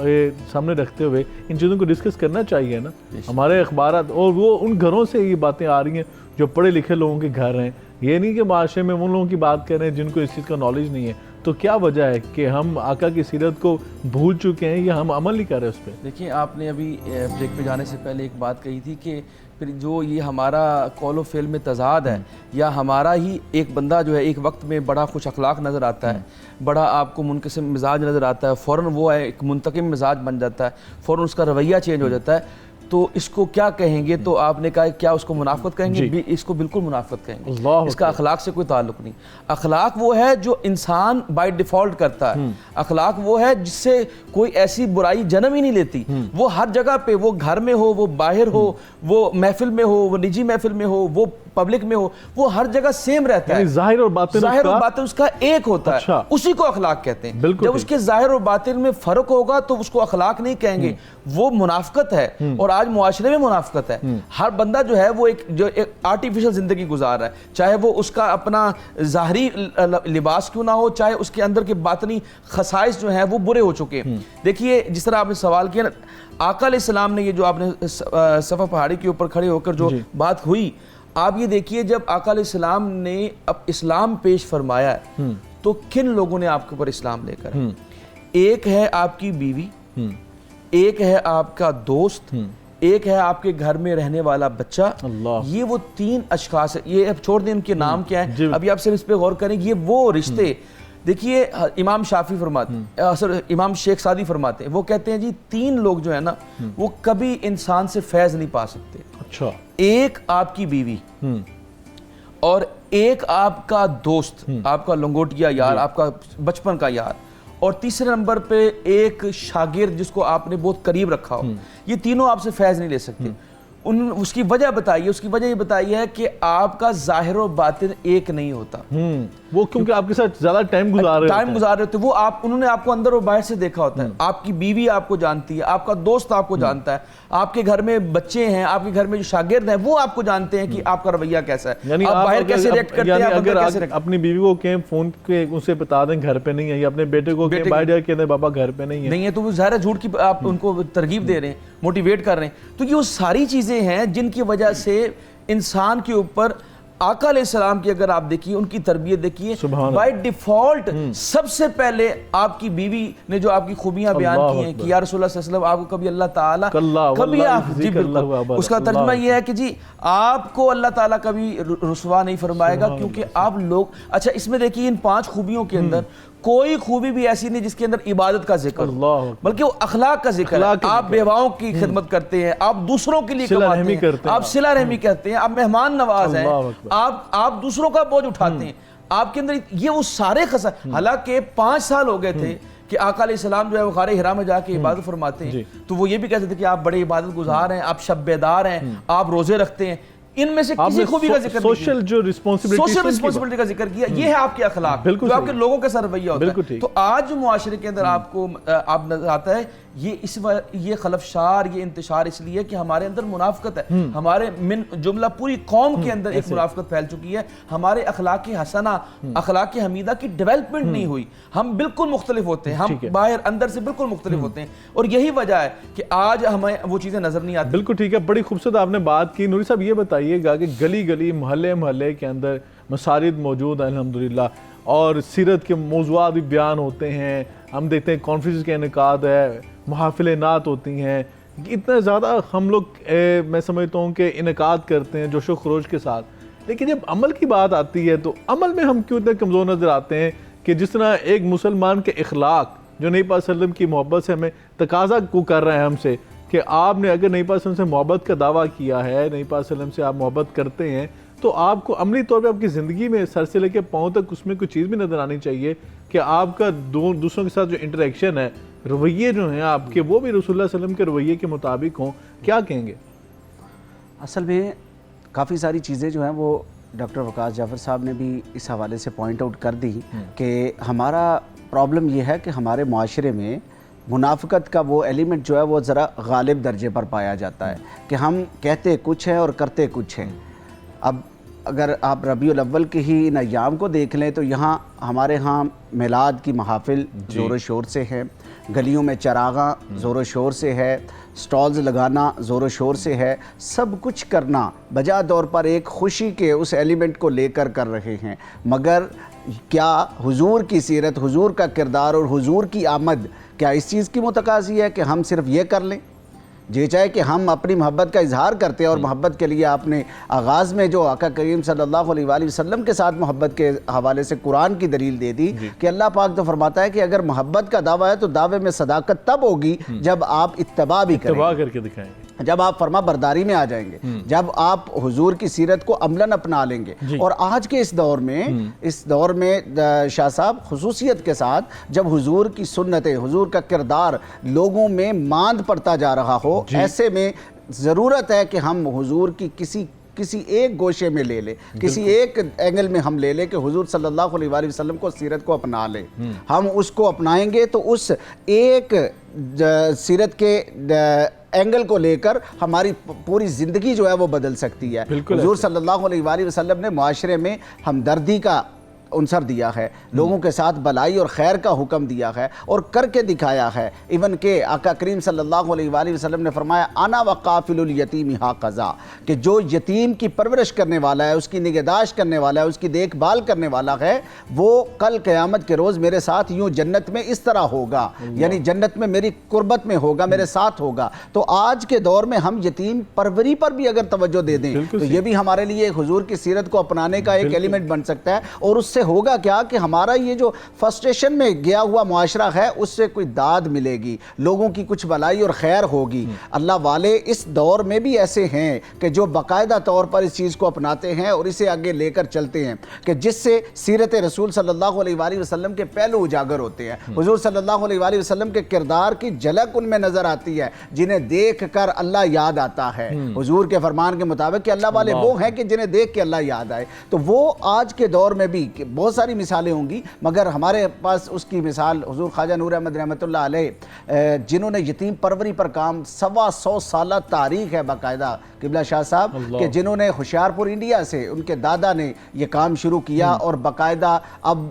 سامنے رکھتے ہوئے ان چیزوں کو ڈسکس کرنا چاہیے نا۔ ہمارے اخبارات اور وہ ان گھروں سے یہ باتیں آ رہی ہیں جو پڑھے لکھے لوگوں کے گھر ہیں، یہ نہیں کہ معاشرے میں ان لوگوں کی بات کر رہے ہیں جن کو اس چیز کا نالج نہیں ہے۔ تو کیا وجہ ہے کہ ہم آقا کی سیرت کو بھول چکے ہیں یا ہم عمل نہیں کر رہے اس پہ؟ دیکھیں، آپ نے ابھی بریک پہ جانے سے پہلے ایک بات کہی تھی کہ پھر جو یہ ہمارا قول و فعل میں تضاد ہے، یا ہمارا ہی ایک بندہ جو ہے ایک وقت میں بڑا خوش اخلاق نظر آتا ہے، بڑا آپ کو منقسم مزاج نظر آتا ہے، فوراً وہ ہے ایک منتقم مزاج بن جاتا ہے، فوراً اس کا رویہ چینج ہو جاتا ہے، تو اس کو کیا کہیں گے؟ تو آپ نے کہا کیا اس کو منافقت کہیں گے؟ اس کو بالکل منافقت کہیں گے، اس کا اخلاق سے کوئی تعلق نہیں۔ اخلاق وہ ہے جو انسان بائی ڈیفالٹ کرتا ہے، اخلاق وہ ہے جس سے کوئی ایسی برائی جنم ہی نہیں لیتی، وہ ہر جگہ پہ، وہ گھر میں ہو، وہ باہر ہو، وہ محفل میں ہو، وہ نجی محفل میں ہو، وہ پبلک میں ہو، وہ ہر جگہ سیم رہتا ہے، ظاہر اور باطن اس کا ایک ہوتا ہے، اسی کو اخلاق کہتے ہیں۔ جب اس کے ظاہر اور باطن میں فرق ہوگا تو اس کو اخلاق نہیں کہیں گے، وہ منافقت ہے۔ اور آج معاشرے میں منافقت ہے، ہر بندہ جو ہے وہ ایک آرٹیفیشل زندگی گزار رہا ہے، چاہے وہ اس کا اپنا ظاہری لباس کیوں نہ ہو، چاہے اس کے اندر کے باطنی خصائص جو ہیں وہ برے ہو چکے ہیں۔ دیکھیے، جس طرح آپ نے سوال کیا نا، آقا علیہ السلام نے یہ جو آپ نے صفا پہاڑی کے اوپر کھڑے ہو کر جو بات ہوئی، آپ یہ دیکھیے جب آقا علیہ السلام نے اب اسلام پیش فرمایا ہے تو کن لوگوں نے آپ کے اوپر اسلام لے کر؟ ایک ہے آپ کی بیوی، ایک ہے آپ کا دوست، ایک ہے آپ کے گھر میں رہنے والا بچہ۔ یہ وہ تین اشخاص ہیں، یہ اب چھوڑ دیں ان کے نام کیا ہیں، ابھی آپ سے اس پہ غور کریں، یہ وہ رشتے۔ دیکھیے، امام شافعی فرماتے ہیں، امام شیخ سعدی فرماتے ہیں، وہ کہتے ہیں جی تین لوگ جو ہے نا وہ کبھی انسان سے فیض نہیں پا سکتے۔ اچھا، ایک آپ کی بیوی، اور ایک آپ کا دوست، آپ کا لنگوٹیا یار، آپ کا بچپن کا یار، اور تیسرے نمبر پہ ایک شاگرد جس کو آپ نے بہت قریب رکھا ہو۔ یہ تینوں آپ سے فیض نہیں لے سکتے۔ اس کی وجہ بتائیے، اس کی وجہ یہ بتائی ہے کہ آپ کا ظاہر و باطن ایک نہیں ہوتا۔ وہ کیونکہ آپ کے ساتھ زیادہ ٹائم گزار رہے ہوتے، وہ انہوں نے آپ کو اندر اور باہر سے دیکھا ہوتا ہے، آپ کی بیوی آپ کو جانتی ہے، آپ کا دوست آپ کو جانتا ہے، آپ کے گھر میں بچے ہیں، آپ کے گھر میں جو شاگرد ہیں وہ آپ کو جانتے ہیں کہ آپ کا رویہ کیسا ہے، آپ باہر کیسے ریئیکٹ کرتے ہیں، آپ اندر کیسے ریئیکٹ۔ اپنی بیوی کو کہیں فون کے اسے بتا دیں گھر پہ نہیں ہے، یا اپنے بیٹے کو کہیں باہر جا کے دیں بابا گھر پہ نہیں ہے، تو وہ ظاہر ہے جھوٹ کی آپ ان کو ترغیب دے رہے ہیں، موٹیویٹ کر رہے ہیں۔ تو یہ وہ ساری چیزیں ہیں جن کی وجہ سے انسان کے اوپر آقا علیہ السلام کی اگر آپ دیکھیے، ان کی تربیت دیکھیے، بائی ڈیفالٹ سب سے پہلے آپ کی بیوی نے جو آپ کی خوبیاں بیان کی ہیں کہ یا رسول اللہ صلی اللہ علیہ وسلم، آپ کو کبھی اللہ تعالیٰ کبھی جی بالکل، اس کا ترجمہ یہ ہے کہ جی آپ کو اللہ تعالیٰ کبھی رسوا نہیں فرمائے گا، کیونکہ آپ لوگ اچھا اس میں دیکھیے ان 5 خوبیوں کے اندر کوئی خوبی بھی ایسی نہیں جس کے اندر عبادت کا ذکر ہو، بلکہ وہ اخلاق کا ذکر ہے۔ آپ بیواؤں کی خدمت کرتے ہیں، آپ دوسروں کے لیے کماتے ہیں، آپ صلہ رحمی کرتے ہیں، آپ مہمان نواز ہیں، آپ دوسروں کا بوجھ اٹھاتے ہیں، آپ کے اندر یہ وہ سارے خصائص۔ حالانکہ 5 سال ہو گئے تھے کہ آقا علیہ السلام جو ہے وہ غار حرا میں جا کے عبادت فرماتے ہیں، تو وہ یہ بھی کہتے تھے کہ آپ بڑے عبادت گزار ہیں، آپ شب بیدار ہیں، آپ روزے رکھتے ہیں۔ ان میں سے کسی خوبی کا ذکر سوشل جو رسپانسبلٹی کا ذکر کیا، یہ ہے آپ کے اخلاق، جو آپ کے لوگوں کے ساتھ رویہ ہوتا ہے۔ تو آج جو معاشرے کے اندر آپ کو آپ نظر آتا ہے، یہ خلفشار، یہ انتشار اس لیے کہ ہمارے اندر منافقت ہے، ہمارے من جملہ پوری قوم کے اندر ایک منافقت پھیل چکی ہے، ہمارے اخلاق حسنہ، اخلاق حمیدہ کی ڈیولپمنٹ نہیں ہوئی، ہم بالکل مختلف ہوتے ہیں، ہم باہر اندر سے بالکل مختلف ہوتے ہیں، اور یہی وجہ ہے کہ آج ہمیں وہ چیزیں نظر نہیں آتی۔ بالکل ٹھیک ہے، بڑی خوبصورت آپ نے بات کی۔ نوری صاحب یہ بتائیے گا کہ گلی گلی محلے محلے کے اندر مساجد موجود ہیں الحمدللہ، اور سیرت کے موضوعات بھی بیان ہوتے ہیں، ہم دیکھتے ہیں کانفرنس کے انعقاد ہے، محافل نعت ہوتی ہیں، اتنا زیادہ ہم لوگ میں سمجھتا ہوں کہ انعقاد کرتے ہیں جوش و خروش کے ساتھ، لیکن جب عمل کی بات آتی ہے تو عمل میں ہم کیوں اتنے کمزور نظر آتے ہیں کہ جس طرح ایک مسلمان کے اخلاق جو نبی پاک صلی اللہ علیہ وسلم کی محبت سے ہمیں تقاضا کو کر رہے ہیں ہم سے کہ آپ نے اگر نبی پاک صلی اللہ علیہ وسلم سے محبت کا دعویٰ کیا ہے، نبی پاک صلی اللہ علیہ وسلم سے آپ محبت کرتے ہیں، تو آپ کو عملی طور پہ آپ کی زندگی میں سر سے لے کے پاؤں تک اس میں کوئی چیز بھی نظر آنی چاہیے کہ آپ کا دوسروں کے ساتھ جو انٹریکشن ہے، رویے جو ہیں آپ کے، وہ بھی رسول اللہ صلی اللہ علیہ وسلم کے رویے کے مطابق ہوں. کیا کہیں گے؟ اصل میں کافی ساری چیزیں جو ہیں وہ ڈاکٹر وقاص جعفر صاحب نے بھی اس حوالے سے پوائنٹ آؤٹ کر دی کہ ہمارا پرابلم یہ ہے کہ ہمارے معاشرے میں منافقت کا وہ ایلیمنٹ جو ہے وہ ذرا غالب درجے پر پایا جاتا ہے کہ ہم کہتے کچھ ہیں اور کرتے کچھ ہیں. اب اگر آپ ربیع الاول کے ہی ان ایام کو دیکھ لیں تو یہاں ہمارے ہاں میلاد کی محافل زور و شور سے ہے، گلیوں میں چراغاں زور و شور سے ہے، سٹالز لگانا زور و شور سے ہے، سب کچھ کرنا بجا طور پر ایک خوشی کے اس ایلیمنٹ کو لے کر رہے ہیں. مگر کیا حضور کی سیرت، حضور کا کردار اور حضور کی آمد کیا اس چیز کی متقاضی ہے کہ ہم صرف یہ کر لیں؟ یہ چاہے کہ ہم اپنی محبت کا اظہار کرتے ہیں، اور محبت کے لیے آپ نے آغاز میں جو آقا کریم صلی اللہ علیہ وآلہ وسلم کے ساتھ محبت کے حوالے سے قرآن کی دلیل دے دی کہ اللہ پاک تو فرماتا ہے کہ اگر محبت کا دعویٰ ہے تو دعوے میں صداقت تب ہوگی جب آپ اتباع بھی کریں، اتباع کر کے دکھائیں گے، جب آپ فرما برداری میں آ جائیں گے، جب آپ حضور کی سیرت کو عملاً اپنا لیں گے. اور آج کے اس دور میں شاہ صاحب خصوصیت کے ساتھ جب حضور کی سنتیں، حضور کا کردار لوگوں میں ماند پڑتا جا رہا ہو، ایسے میں ضرورت ہے کہ ہم حضور کی کسی ایک گوشے میں لے لیں، کسی ایک اینگل میں ہم لے لیں کہ حضور صلی اللہ علیہ وآلہ وسلم کو سیرت کو اپنا لیں. ہم اس کو اپنائیں گے تو اس ایک سیرت کے اینگل کو لے کر ہماری پوری زندگی جو ہے وہ بدل سکتی ہے. حضور صلی اللہ علیہ وآلہ وسلم نے معاشرے میں ہمدردی کا عنصر دیا ہے، لوگوں کے ساتھ بلائی اور خیر کا حکم دیا ہے اور کر کے دکھایا ہے. ایون کہ آقا کریم صلی اللہ علیہ وآلہ وسلم نے فرمایا انا وقافل الیتیم ھاکذا، کہ جو یتیم کی پرورش کرنے والا ہے، اس کی نگہداشت کرنے والا ہے، اس کی دیکھ بھال کرنے والا ہے، وہ کل قیامت کے روز میرے ساتھ یوں جنت میں اس طرح ہوگا، یعنی جنت میں میری قربت میں ہوگا، میرے ساتھ ہوگا. تو آج کے دور میں ہم یتیم پروری پر بھی اگر توجہ دے دیں تو یہ بھی ہمارے لیے حضور کی سیرت کو اپنانے کا ایک ایلیمنٹ بن سکتا ہے. اور اس سے ہوگا کیا کہ ہمارا یہ جو فرسٹریشن میں گیا ہوا معاشرہ ہے اس سے کوئی داد ملے گی، لوگوں کی کچھ بھلائی اور خیر ہوگی. اللہ والے اس دور میں بھی ایسے ہیں کہ جو باقاعدہ طور پر اس چیز کو اپناتے ہیں اور اسے آگے لے کر چلتے ہیں کہ جس سے سیرت رسول صلی اللہ علیہ وآلہ وسلم کے پہلو اجاگر ہوتے ہیں. حضور صلی اللہ علیہ وآلہ وسلم کے کردار کی جھلک ان میں نظر آتی ہے جنہیں دیکھ کر اللہ یاد آتا ہے. حضور کے فرمان کے مطابق کہ اللہ والے وہ ہیں کہ جنہیں دیکھ کے اللہ یاد آئے. تو وہ آج کے دور میں بھی بہت ساری مثالیں ہوں گی، مگر ہمارے پاس اس کی مثال حضور خواجہ نور احمد رحمۃ اللہ علیہ جنہوں نے یتیم پروری پر کام 125 سالہ تاریخ ہے باقاعدہ قبلہ شاہ صاحب کہ جنہوں نے ہوشیارپور انڈیا سے ان کے دادا نے یہ کام شروع کیا اور باقاعدہ اب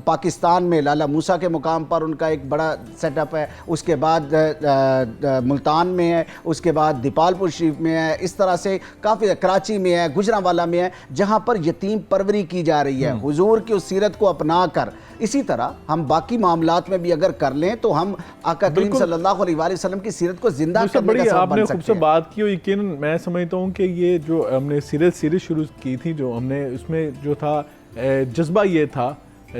پاکستان میں لالا موسیٰ کے مقام پر ان کا ایک بڑا سیٹ اپ ہے، اس کے بعد ملتان میں ہے، اس کے بعد دیپال پور شریف میں ہے، اس طرح سے کافی کراچی میں ہے، گجرانوالہ میں ہے، جہاں پر یتیم پروری کی جا رہی ہے حضور کی اس سیرت کو اپنا کر. اسی طرح ہم باقی معاملات میں بھی اگر کر لیں تو ہم آقا کریم صلی اللہ علیہ وآلہ وسلم کی سیرت کو زندہ کرنے کا سبب بن سکتے ہیں. آپ نے خوب سے بات کی، یقیناً میں سمجھتا ہوں کہ یہ جو ہم نے سیریز شروع کی تھی، جو ہم نے اس میں جو تھا جذبہ یہ تھا،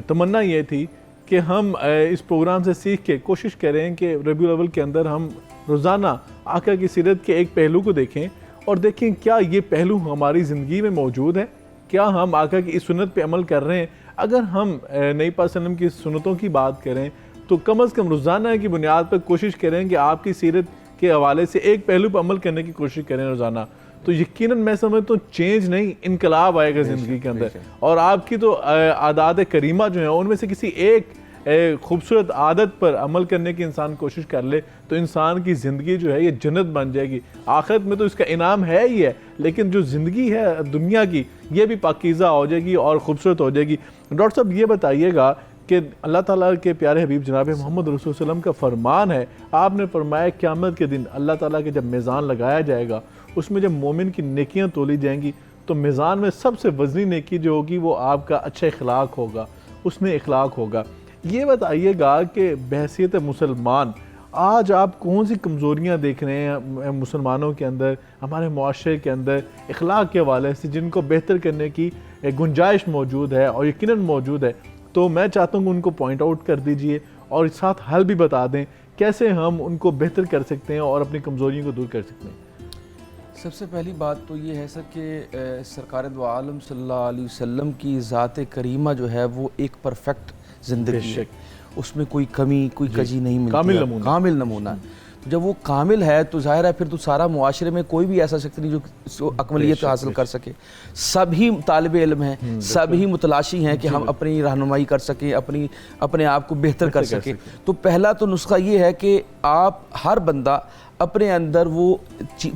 تمنا یہ تھی کہ ہم اس پروگرام سے سیکھ کے کوشش کریں کہ ربیع الاول کے اندر ہم روزانہ آقا کی سیرت کے ایک پہلو کو دیکھیں اور دیکھیں کیا یہ پہلو ہماری زندگی میں موجود ہے، کیا ہم آقا کی اس سنت پہ عمل کر رہے ہیں. اگر ہم نبی پاک صلی اللہ علیہ وسلم کی سنتوں کی بات کریں تو کم از کم روزانہ کی بنیاد پر کوشش کریں کہ آپ کی سیرت کے حوالے سے ایک پہلو پر عمل کرنے کی کوشش کریں روزانہ، تو یقیناً میں سمجھتا ہوں چینج نہیں انقلاب آئے گا زندگی کے اندر. اور آپ کی تو عادات کریمہ جو ہیں ان میں سے کسی ایک خوبصورت عادت پر عمل کرنے کی انسان کوشش کر لے تو انسان کی زندگی جو ہے یہ جنت بن جائے گی. آخرت میں تو اس کا انعام ہے ہی ہے، لیکن جو زندگی ہے دنیا کی یہ بھی پاکیزہ ہو جائے گی اور خوبصورت ہو جائے گی. ڈاکٹر صاحب یہ بتائیے گا کہ اللہ تعالیٰ کے پیارے حبیب جناب محمد رسول اللہ علیہ وسلم کا فرمان ہے، آپ نے فرمایا قیامت کے دن اللہ تعالیٰ کے جب میزان لگایا جائے گا اس میں جب مومن کی نیکیاں تولی جائیں گی تو میزان میں سب سے وزنی نیکی جو ہوگی وہ آپ کا اچھا اخلاق ہوگا. حسن اخلاق ہوگا۔ یہ بتائیے گا کہ بحیثیت مسلمان آج آپ کون سی کمزوریاں دیکھ رہے ہیں مسلمانوں کے اندر، ہمارے معاشرے کے اندر اخلاق کے حوالے سے، جن کو بہتر کرنے کی گنجائش موجود ہے اور یقیناً موجود ہے؟ تو میں چاہتا ہوں کہ ان کو پوائنٹ آؤٹ کر دیجئے اور ساتھ حل بھی بتا دیں کیسے ہم ان کو بہتر کر سکتے ہیں اور اپنی کمزوریوں کو دور کر سکتے ہیں۔ سب سے پہلی بات تو یہ ہے سر کہ سرکار دو عالم صلی اللہ علیہ وسلم کی ذات کریمہ جو ہے وہ ایک پرفیکٹ زندگی ہے، اس میں کوئی کمی کوئی کجی نہیں ملتی، کامل نمونہ۔ جب وہ کامل ہے تو ظاہر ہے پھر تو سارا معاشرے میں کوئی بھی ایسا شخص نہیں جو اکملیت حاصل کر سکے۔ سب ہی طالب علم ہیں، سب ہی متلاشی ہیں کہ ہم اپنی رہنمائی کر سکیں، اپنے آپ کو بہتر کر سکیں۔ تو پہلا تو نسخہ یہ ہے کہ آپ ہر بندہ اپنے اندر وہ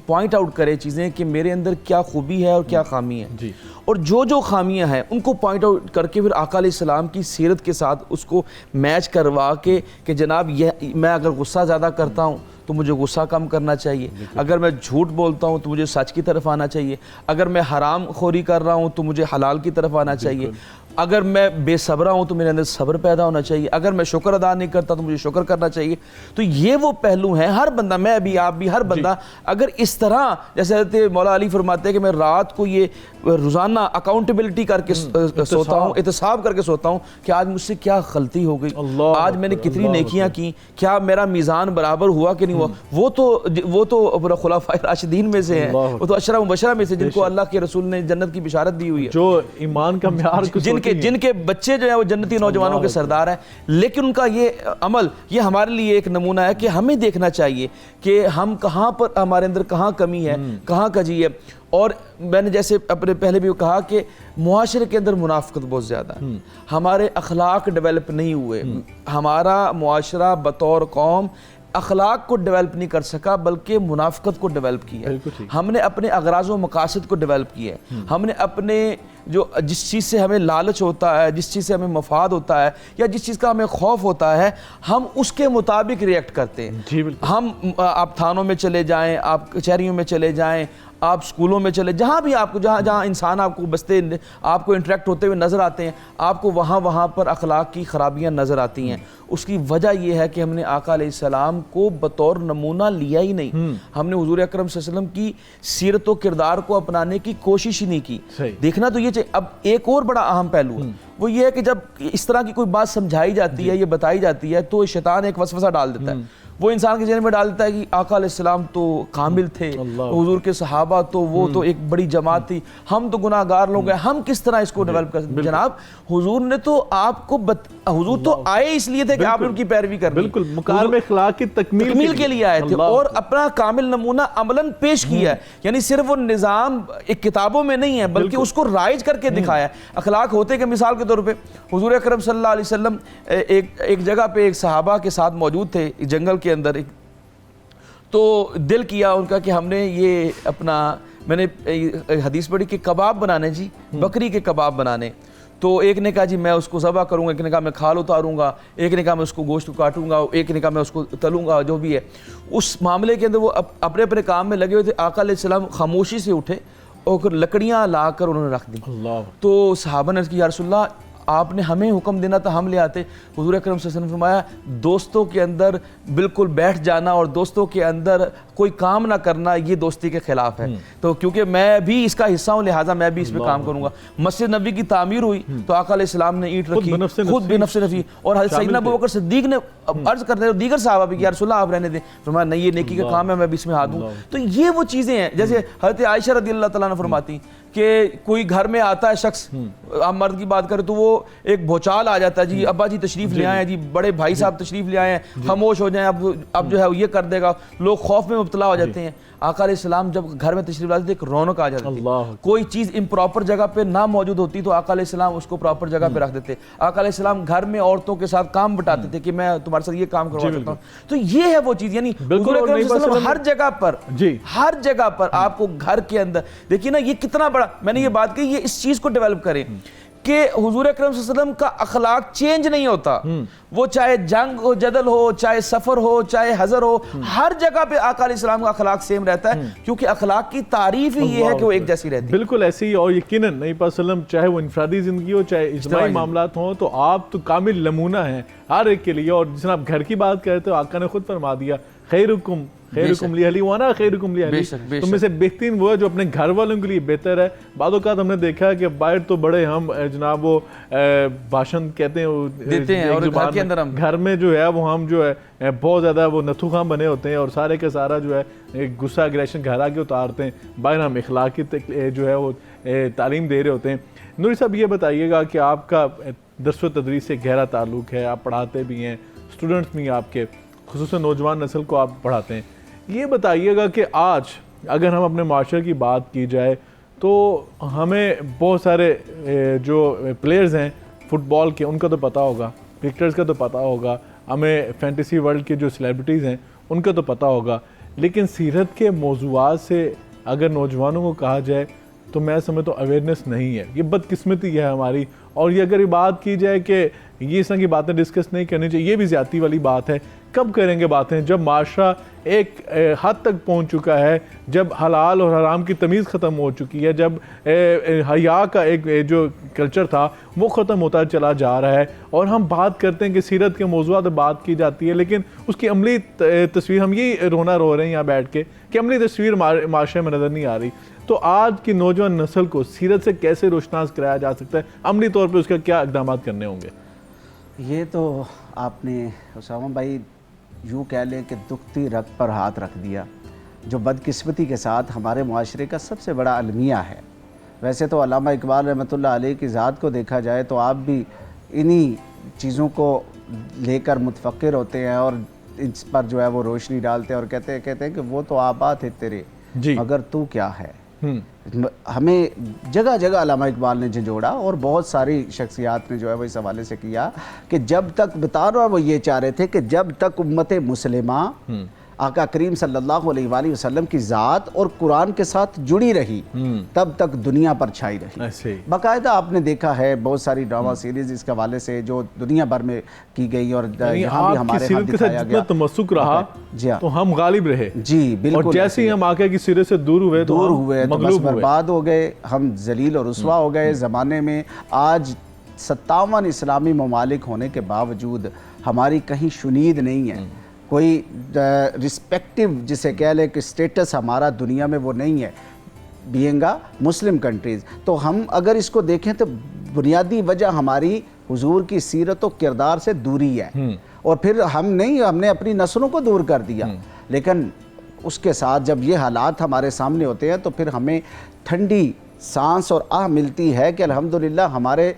پوائنٹ آؤٹ کرے چیزیں کہ میرے اندر کیا خوبی ہے اور کیا خامی ہے، اور جو خامیاں ہیں ان کو پوائنٹ آؤٹ کر کے پھر آقا علیہ السلام کی سیرت کے ساتھ اس کو میچ کروا کے کہ جناب یہ میں اگر غصہ زیادہ کرتا ہوں تو مجھے غصہ کم کرنا چاہیے، اگر میں جھوٹ بولتا ہوں تو مجھے سچ کی طرف آنا چاہیے، اگر میں حرام خوری کر رہا ہوں تو مجھے حلال کی طرف آنا چاہیے، اگر میں بے صبرہ ہوں تو میرے اندر صبر پیدا ہونا چاہیے، اگر میں شکر ادا نہیں کرتا تو مجھے شکر کرنا چاہیے۔ تو یہ وہ پہلو ہیں، ہر بندہ، میں بھی، آپ بھی، ہر بندہ اگر اس طرح، جیسے حضرت مولا علی فرماتے ہیں کہ میں رات کو یہ روزانہ اکاؤنٹیبلٹی کر کے سوتا ہوں، احتساب کر کے سوتا ہوں کہ آج مجھ سے کیا غلطی ہو گئی، آج میں نے کتنی نیکیاں کی، کیا میرا میزان برابر ہوا کہ نہیں ہوا۔ وہ تو خلفائے راشدین میں سے ہیں، وہ تو عشرہ مبشرہ میں سے جن کو اللہ کے رسول نے جنت کی بشارت دی ہوئی ہے، جو ایمان کا معیار جن کے بچے جو ہیں وہ جنتی نوجوانوں کے سردار ہیں، لیکن ان کا یہ عمل یہ ہمارے لیے ایک نمونہ ہے کہ ہمیں دیکھنا چاہیے کہ ہم کہاں پر، ہمارے اندر کہاں کمی ہے، کہاں کجی ہے۔ اور میں نے جیسے اپنے پہلے بھی کہا کہ معاشرے کے اندر منافقت بہت زیادہ ہے، ہمارے اخلاق ڈیولپ نہیں ہوئے، ہمارا معاشرہ بطور قوم اخلاق کو ڈیولپ نہیں کر سکا بلکہ منافقت کو ڈیولپ کیا ہے۔ ہم نے اپنے اغراض و مقاصد کو ڈیولپ کیا ہے، ہم نے اپنے جس چیز سے ہمیں لالچ ہوتا ہے، جس چیز سے ہمیں مفاد ہوتا ہے یا جس چیز کا ہمیں خوف ہوتا ہے، ہم اس کے مطابق ریئیکٹ کرتے ہیں۔ ہم آپ تھانوں میں چلے جائیں، آپ کچہریوں میں چلے جائیں، آپ سکولوں میں چلے، جہاں بھی آپ کو جہاں انسان آپ کو بستے، آپ کو انٹریکٹ ہوتے ہوئے نظر آتے ہیں، آپ کو وہاں پر اخلاق کی خرابیاں نظر آتی ہیں۔ اس کی وجہ یہ ہے کہ ہم نے آقا علیہ السلام کو بطور نمونہ لیا ہی نہیں، ہم نے حضور اکرم صلی اللہ علیہ وسلم کی سیرت و کردار کو اپنانے کی کوشش ہی نہیں کی۔ دیکھنا تو یہ چاہیے۔ اب ایک اور بڑا اہم پہلو ہے، وہ یہ ہے کہ جب اس طرح کی کوئی بات سمجھائی جاتی ہے، یہ بتائی جاتی ہے، تو شیطان ایک وسوسہ ڈال دیتا ہے، وہ انسان کے ذہن میں ڈال دیتا ہے کہ آقا علیہ السلام تو کامل تھے، حضور کے صحابہ تو وہ تو ایک بڑی جماعت تھی، ہم تو گناہ گار لوگ ہیں، ہم کس طرح اس کو ڈیولپ کر سکتے؟ جناب حضور نے تو آپ کو حضور تو آئے اس لیے تھے کہ آپ ان کی پیروی کریں، بالکل مکارم اخلاق کی تکمیل کے لیے آئے تھے، اور اپنا کامل نمونہ عملاً پیش کیا ہے، یعنی صرف وہ نظام ایک کتابوں میں نہیں ہے بلکہ اس کو رائج کر کے دکھایا ہے۔ اخلاق ہوتے کہ مثال کے طور پہ حضور اکرم صلی اللہ علیہ وسلم ایک جگہ پہ ایک صحابہ کے ساتھ موجود تھے جنگل کے اندر، تو دل کیا ان کا کہ ہم نے یہ اپنا، میں نے حدیث پڑھی کہ کباب بنانے، جی بکری کے کباب بنانے، تو ایک نے کہا جی میں اس کو ذبح کروں گا، ایک نے کہا میں کھال اتاروں گا، ایک نے کہا میں اس کو گوشت کو کاٹوں گا، ایک نے کہا میں اس کو تلوں گا، جو بھی ہے۔ اس معاملے کے اندر وہ اپنے اپنے کام میں لگے ہوئے تھے۔ آقا علیہ السلام خاموشی سے اٹھے اور لکڑیاں لا کر انہوں نے رکھ دی۔ تو صحابہ نے کہا یا رسول اللہ آپ نے ہمیں حکم دینا تھا، ہم لے آتے۔ حضور اکرم صلی اللہ علیہ وسلم نے فرمایا دوستوں کے اندر بالکل بیٹھ جانا اور دوستوں کے اندر کوئی کام نہ کرنا یہ دوستی کے خلاف ہے، تو کیونکہ میں بھی اس کا حصہ ہوں لہٰذا میں بھی اس پہ کام کروں گا۔ مسجد نبی کی تعمیر ہوئی تو آقا علیہ السلام نے اینٹ رکھی خود بنفس نفسی، اور حضرت سیدنا ابوبکر صدیق نے عرض کرتے ہیں دیگر صحابہ بھی کہ یا رسول اللہ آپ رہنے دیں، فرمایا نہیں یہ نیکی کا کام ہے، میں بھی اس میں ہاتھ دوں۔ تو یہ وہ چیزیں ہیں، جیسے حضرت عائشہ رضی اللہ تعالیٰ عنہ فرماتی کہ کوئی گھر میں آتا ہے شخص، آپ مرد کی بات کریں تو وہ ایک بھوچال آ جاتا ہے، جی ابا جی تشریف لے آئے ہیں، جی بڑے بھائی صاحب تشریف لے آئے ہیں، خاموش ہو جائیں، اب جو ہے یہ کر دے گا، لوگ خوف میں مبتلا ہو جاتے ہیں۔ آقا علیہ السلام جب گھر میں تشریف لاتے تھے ایک رونق آ جاتی تھی، کوئی چیز امپراپر جگہ پہ نہ موجود ہوتی تو آقا علیہ السلام اس کو پراپر جگہ پہ رکھ دیتے۔ آقا علیہ السلام گھر میں عورتوں کے ساتھ کام بٹاتے تھے کہ میں تمہارے ساتھ یہ کام کروا سکتا ہوں۔ تو یہ ہے وہ چیز، یعنی حضور اکرم صلی اللہ علیہ وسلم ہر جگہ پر آپ کو گھر کے اندر دیکھیے نا، یہ کتنا بڑا، میں نے یہ بات کہی، یہ اس چیز کو ڈیولپ کریں کہ حضور اکرم صلی اللہ علیہ وسلم کا اخلاق چینج نہیں ہوتا. وہ چاہے جنگ ہو، جدل ہو، چاہے سفر ہو، چاہے حضر ہو، ہر جگہ پہ آقا علیہ السلام کا اخلاق سیم رہتا ہے، کیونکہ اخلاق کی تعریف ہی یہ ہے کہ وہ ایک جیسی رہتی ہے. بالکل ایسے ہی. اور یقیناً نبی پاک صلی اللہ علیہ وسلم چاہے وہ انفرادی زندگی ہو چاہے اجتماعی معاملات ہوں، تو آپ تو کامل نمونہ ہیں ہر ایک کے لیے. اور جس نے آپ گھر کی بات کرتے ہو، آقا نے خود فرما دیا خیرکم لأہلہ وانا خیرکم لأہلی، تم میں سے بہترین وہ ہے جو اپنے گھر والوں کے لیے بہتر ہے. بعض اوقات ہم نے دیکھا ہے کہ باہر تو بڑے ہم جناب وہ بھاشن کہتے ہیں دیتے ہیں، اور گھر کے اندر ہم گھر میں جو ہے وہ ہم جو ہے بہت زیادہ وہ نتھو خام بنے ہوتے ہیں اور سارے کا سارا جو ہے غصہ اگریشن گھر آ کے اتارتے ہیں. باہر ہم اخلاقی جو ہے وہ تعلیم دے رہے ہوتے ہیں. نوری صاحب یہ بتائیے گا کہ آپ کا درس و تدریس سے گہرا تعلق ہے، آپ پڑھاتے بھی ہیں، اسٹوڈنٹس بھی ہیں آپ کے، خصوصاً نوجوان نسل کو آپ پڑھاتے ہیں. یہ بتائیے گا کہ آج اگر ہم اپنے معاشرے کی بات کی جائے تو ہمیں بہت سارے جو پلیئرز ہیں فٹ بال کے ان کا تو پتہ ہوگا، کرکٹرز کا تو پتہ ہوگا، ہمیں فینٹیسی ورلڈ کے جو سیلیبریٹیز ہیں ان کا تو پتہ ہوگا، لیکن سیرت کے موضوعات سے اگر نوجوانوں کو کہا جائے تو میں سمجھتا ہوں اویئرنیس نہیں ہے. یہ بدقسمتی ہے ہماری. اور یہ اگر یہ بات کی جائے کہ یہ اس طرح کی باتیں ڈسکس نہیں کرنی چاہیے، یہ بھی زیادتی والی بات ہے. کب کریں گے باتیں؟ جب معاشرہ ایک حد تک پہنچ چکا ہے، جب حلال اور حرام کی تمیز ختم ہو چکی ہے، جب حیا کا ایک جو کلچر تھا وہ ختم ہوتا چلا جا رہا ہے، اور ہم بات کرتے ہیں کہ سیرت کے موضوعات بات کی جاتی ہے، لیکن اس کی عملی تصویر ہم یہی رونا رو رہے ہیں یہاں بیٹھ کے کہ عملی تصویر معاشرے میں نظر نہیں آ رہی. تو آج کی نوجوان نسل کو سیرت سے کیسے روشناس کرایا جا سکتا ہے؟ عملی طور پہ اس کا کیا اقدامات کرنے ہوں گے؟ یہ تو آپ نے اسامہ بھائی یوں کہہ لیں کہ دکھتی رگ پر ہاتھ رکھ دیا، جو بدقسمتی کے ساتھ ہمارے معاشرے کا سب سے بڑا المیہ ہے. ویسے تو علامہ اقبال رحمۃ اللہ علیہ کی ذات کو دیکھا جائے تو آپ بھی انہی چیزوں کو لے کر متفکر ہوتے ہیں اور اس پر جو ہے وہ روشنی ڈالتے ہیں اور کہتے ہیں کہ وہ تو آبا تھے تیرے مگر تو کیا ہے. ہمیں جگہ جگہ علامہ اقبال نے جھنجھوڑا اور بہت ساری شخصیات نے جو ہے وہ اس حوالے سے کیا کہ جب تک بتا رہا وہ یہ چاہ رہے تھے کہ جب تک امت مسلمہ آقا کریم صلی اللہ علیہ وآلہ وسلم کی ذات اور قرآن کے ساتھ جڑی رہی تب تک دنیا پر چھائی رہی. باقاعدہ آپ نے دیکھا ہے بہت ساری ڈرامہ سیریز اس کے حوالے سے جو دنیا بھر میں کی گئی اور یہاں بھی ہمارے ہاں دکھایا گیا. تمسک رہا تو ہم غالب رہے. جی بالکل. اور جیسے ہی ہم آقا کی سیرت سے دور ہوئے تو بس برباد ہو گئے، ہم ذلیل اور رسوا ہو گئے. زمانے میں آج 57 اسلامی ممالک ہونے کے باوجود ہماری کہیں شنید نہیں ہے، کوئی رسپیکٹیو جسے کہہ لے کہ سٹیٹس ہمارا دنیا میں وہ نہیں ہے بینگ اے مسلم کنٹریز. تو ہم اگر اس کو دیکھیں تو بنیادی وجہ ہماری حضور کی سیرت و کردار سے دوری ہے، اور پھر ہم نے اپنی نسلوں کو دور کر دیا. لیکن اس کے ساتھ جب یہ حالات ہمارے سامنے ہوتے ہیں تو پھر ہمیں ٹھنڈی سانس اور آہ ملتی ہے کہ الحمدللہ ہمارے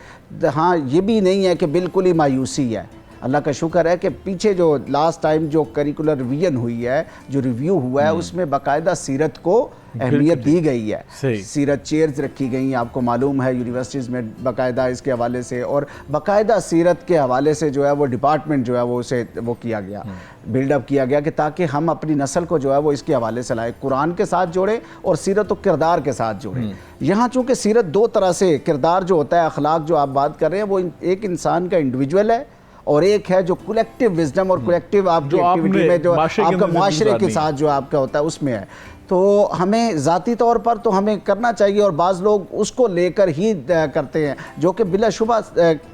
ہاں یہ بھی نہیں ہے کہ بالکل ہی مایوسی ہے. اللہ کا شکر ہے کہ پیچھے جو لاسٹ ٹائم جو کریکولر ریویژن ہوئی ہے، جو ریویو ہوا ہے، اس میں باقاعدہ سیرت کو اہمیت دی گئی ہے. سیرت چیئرز رکھی گئی، آپ کو معلوم ہے یونیورسٹیز میں باقاعدہ اس کے حوالے سے، اور باقاعدہ سیرت کے حوالے سے جو ہے وہ ڈپارٹمنٹ جو ہے وہ اسے وہ کیا گیا، بلڈ اپ کیا گیا کہ تاکہ ہم اپنی نسل کو جو ہے وہ اس کے حوالے سے لائیں، قرآن کے ساتھ جوڑیں اور سیرت و کردار کے ساتھ جوڑیں. یہاں چونکہ سیرت دو طرح سے، کردار جو ہوتا ہے، اخلاق جو آپ بات کر رہے ہیں، وہ ایک انسان کا انڈیویجول ہے اور ایک ہے جو کولیکٹیو وزڈم اور کولیکٹیو آپ کی ایکٹیویٹی میں جو آپ کا معاشرے کے ساتھ جو آپ کا ہوتا ہے اس میں ہے. تو ہمیں ذاتی طور پر تو ہمیں کرنا چاہیے، اور بعض لوگ اس کو لے کر ہی کرتے ہیں جو کہ بلا شبہ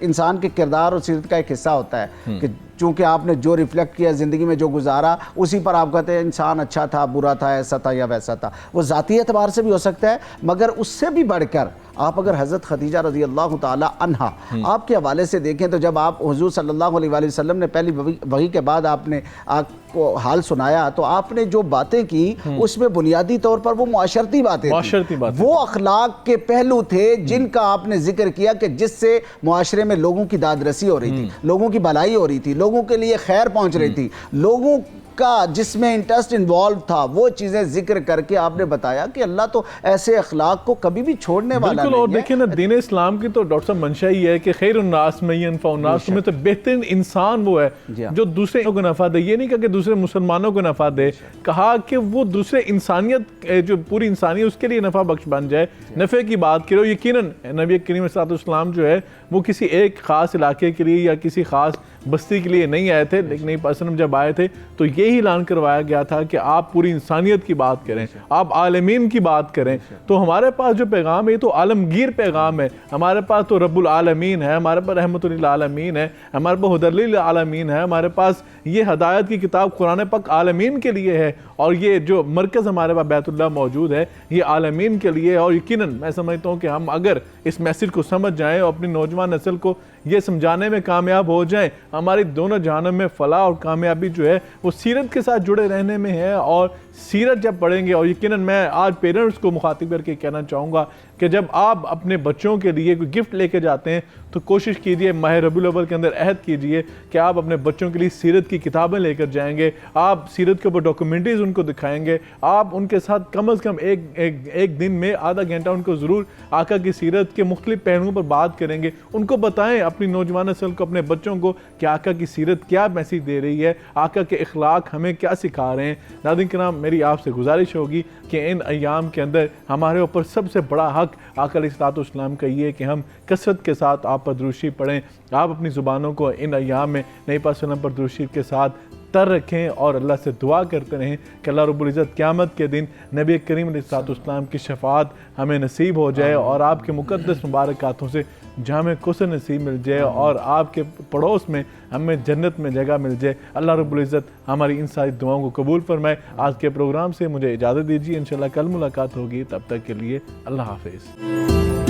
انسان کے کردار اور سیرت کا ایک حصہ ہوتا ہے کہ چونکہ آپ نے جو ریفلیکٹ کیا زندگی میں، جو گزارا، اسی پر آپ کہتے ہیں انسان اچھا تھا، برا تھا، ایسا تھا یا ویسا تھا. وہ ذاتی اعتبار سے بھی ہو سکتا ہے، مگر اس سے بھی بڑھ کر آپ اگر حضرت خدیجہ رضی اللہ تعالی عنہا آپ کے حوالے سے دیکھیں تو جب آپ حضور صلی اللہ علیہ وآلہ وسلم نے پہلی وحی کے بعد آپ نے آپ کو حال سنایا تو آپ نے جو باتیں کی اس میں بنیادی طور پر وہ معاشرتی باتیں تھیں، وہ اخلاق کے پہلو تھے جن کا آپ نے ذکر کیا کہ جس سے معاشرے میں لوگوں کی داد رسی ہو رہی تھی، لوگوں کی بھلائی ہو رہی تھی، لوگوں کے لیے خیر پہنچ رہی تھی، لوگوں کا جس میں انٹرسٹ انوالو تھا وہ چیزیں ذکر کر کے آپ نے بتایا کہ اللہ تو ایسے اخلاق کو کبھی بھی چھوڑنے والا بالکل. نہیں اور ہے. دیکھیں نا دین اسلام کی تو ڈاکٹر صاحب منشا ہی ہے کہ خیر الناس من ینفع الناس، میں تو بہترین انسان وہ ہے جو دوسرے کو نفع دے. یہ نہیں کہا کہ دوسرے مسلمانوں کو نفع دے، کہا کہ وہ دوسرے انسانیت جو پوری انسانیت اس کے لیے نفع بخش بن جائے. نفع کی بات کرو، یقیناً نبی کریم صلی اللہ علیہ وسلم جو ہے وہ کسی ایک خاص علاقے کے لیے یا کسی خاص بستی کے لیے نہیں آئے تھے، لیکن نبی وسلم جب آئے تھے تو یہی اعلان کروایا گیا تھا کہ آپ پوری انسانیت کی بات کریں، آپ عالمین کی بات کریں. تو ہمارے پاس جو پیغام ہے یہ تو عالمگیر پیغام ہے. ہمارے پاس تو رب العالمین ہے، ہمارے پاس رحمت للعالمین ہے، ہمارے پاس ہدی للعالمین ہے، ہمارے پاس یہ ہدایت کی کتاب قرآن پاک عالمین کے لیے ہے، اور یہ جو مرکز ہمارے پاس بیت اللہ موجود ہے یہ عالمین کے لیے ہے. اور یقیناً میں سمجھتا ہوں کہ ہم اگر اس میسیج کو سمجھ جائیں اور اپنی نوجوان نسل کو یہ سمجھانے میں کامیاب ہو جائیں، ہماری دونوں جہانوں میں فلاح اور کامیابی جو ہے وہ سیرت کے ساتھ جڑے رہنے میں ہے. اور سیرت جب پڑھیں گے، اور یقیناً میں آج پیرنٹس کو مخاطب کر کے کہنا چاہوں گا کہ جب آپ اپنے بچوں کے لیے کوئی گفٹ لے کے جاتے ہیں تو کوشش کیجئے ماہ ربیع الاول کے اندر عہد کیجئے کہ آپ اپنے بچوں کے لیے سیرت کی کتابیں لے کر جائیں گے، آپ سیرت کے اوپر ڈاکومنٹریز ان کو دکھائیں گے، آپ ان کے ساتھ کم از کم ایک دن میں آدھا گھنٹہ ان کو ضرور آقا کی سیرت کے مختلف پہلوؤں پر بات کریں گے. ان کو بتائیں اپنی نوجوان نسل کو، اپنے بچوں کو کہ آقا کی سیرت کیا میسیج دے رہی ہے، آقا کے اخلاق ہمیں کیا سکھا رہے ہیں. ناظرین کرام، میری آپ سے گزارش ہوگی کہ ان ایام کے اندر ہمارے اوپر سب سے بڑا حق آقا علیہ الصلوۃ والسلام کا یہ ہے کہ ہم کثرت کے ساتھ آپ پر درود شریف پڑھیں. آپ اپنی زبانوں کو ان ایام میں نبی پاک صلی اللہ علیہ وسلم پر درود شریف کے ساتھ تر رکھیں اور اللہ سے دعا کرتے رہیں کہ اللہ رب العزت قیامت کے دن نبی کریم علیہ الصلوۃ والسلام کی شفاعت ہمیں نصیب ہو جائے اور آپ کے مقدس مبارک ہاتھوں سے جامع کوثر نصیب مل جائے اور آپ کے پڑوس میں ہمیں جنت میں جگہ مل جائے. اللہ رب العزت ہماری ان ساری دعاؤں کو قبول فرمائے. آج کے پروگرام سے مجھے اجازت دیجیے، انشاءاللہ کل ملاقات ہوگی. تب تک کے لیے اللہ حافظ.